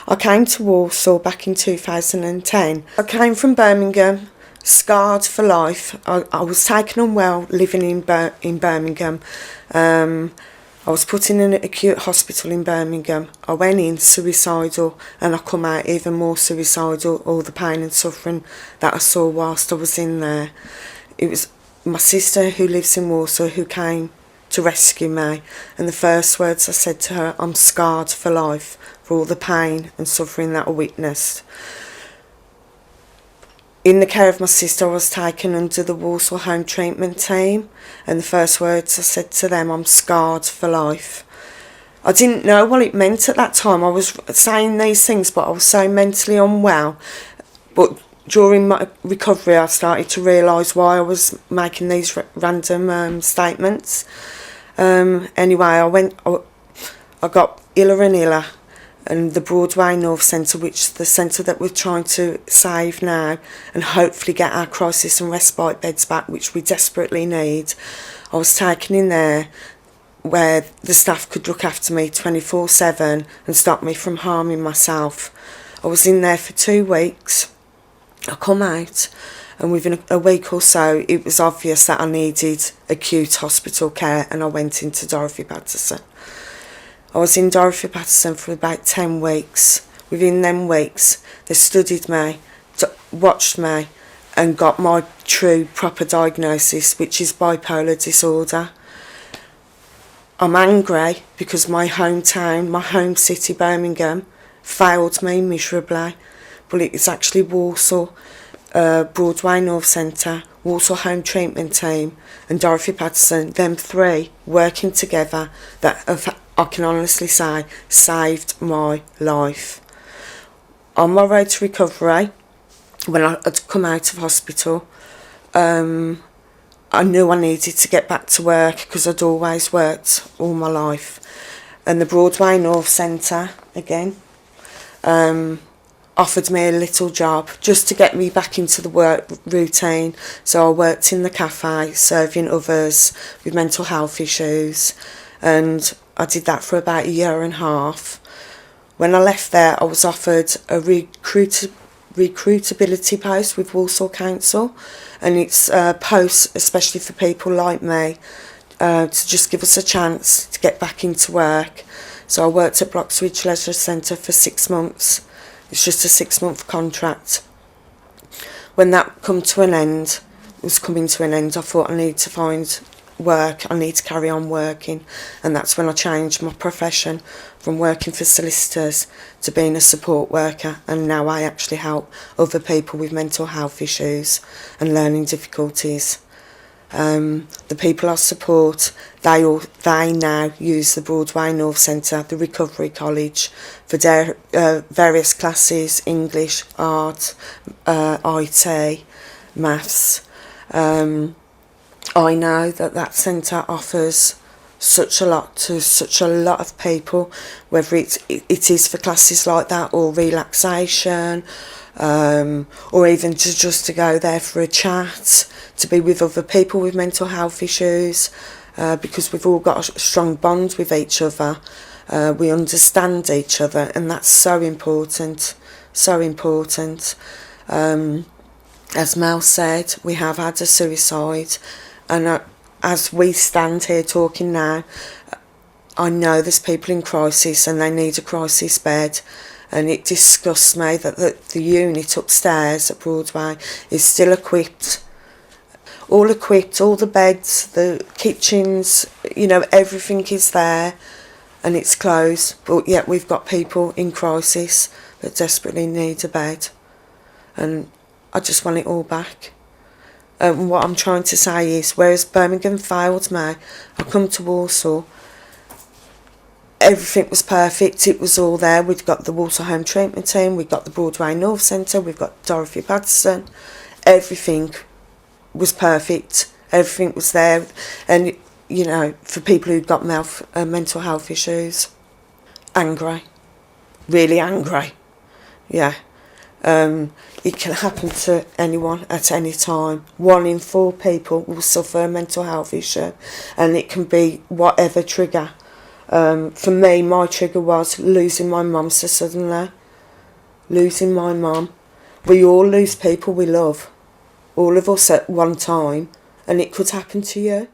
I came to Walsall back in 2010. I came from Birmingham, scarred for life. I was taken unwell living in Birmingham. I was put in an acute hospital in Birmingham. I went in suicidal and I come out even more suicidal, all the pain and suffering that I saw whilst I was in there. It was my sister who lives in Walsall who came to rescue me, and the first words I said to her, I'm scarred for life for all the pain and suffering that I witnessed. In the care of my sister, I was taken under the Walsall home treatment team, and the first words I said to them, I'm scarred for life. I didn't know what it meant at that time. I was saying these things, but I was so mentally unwell. But during my recovery, I started to realise why I was making these random statements. Anyway, I got iller and iller. And the Broadway North Centre, which is the centre that we're trying to save now and hopefully get our crisis and respite beds back, which we desperately need. I was taken in there where the staff could look after me 24/7 and stop me from harming myself. I was in there for 2 weeks. I come out, and within a week or so it was obvious that I needed acute hospital care, and I went into Dorothy Patterson. I was in Dorothy Patterson for about 10 weeks. Within them weeks, they studied me, watched me, and got my true, proper diagnosis, which is bipolar disorder. I'm angry because my hometown, my home city, Birmingham, failed me miserably. But it's actually Walsall, Broadway North Centre, Walsall Home Treatment Team, and Dorothy Patterson, them three working together, that have, I can honestly say, saved my life. On my road to recovery, when I had come out of hospital, I knew I needed to get back to work because I'd always worked all my life. And the Broadway North Centre, again, offered me a little job just to get me back into the work routine. So I worked in the cafe serving others with mental health issues, and I did that for about 1.5 years. When I left there, I was offered a recruitability post with Walsall Council, and it's a post especially for people like me to just give us a chance to get back into work. So I worked at Bloxwich Leisure Centre for 6 months. It's just a 6-month contract. When that was coming to an end, I thought I need to find work, I need to carry on working, and that's when I changed my profession from working for solicitors to being a support worker, and now I actually help other people with mental health issues and learning difficulties. The people I support, they now use the Broadway North Centre, the Recovery College, for their various classes: English, art, IT, maths. I know that centre offers such a lot to such a lot of people, whether it is for classes like that, or relaxation, or even just to go there for a chat, to be with other people with mental health issues, because we've all got a strong bond with each other. We understand each other, and that's so important, so important. As Mel said, we have had a suicide, and as we stand here talking now, I know there's people in crisis and they need a crisis bed, and it disgusts me that the unit upstairs at Broadway is still equipped, all the beds, the kitchens, everything is there, and it's closed, but yet we've got people in crisis that desperately need a bed, and I just want it all back. What I'm trying to say is, whereas Birmingham failed me, I come to Walsall, everything was perfect, it was all there. We've got the Walsall Home Treatment Team, we've got the Broadway North Centre, we've got Dorothy Patterson, everything was perfect, everything was there, and for people who've got mental health issues, angry, really angry, yeah. It can happen to anyone at any time. 1 in 4 people will suffer a mental health issue, and it can be whatever trigger. For me, my trigger was losing my mum so suddenly. losing my mum. We all lose people we love, all of us at one time, and it could happen to you.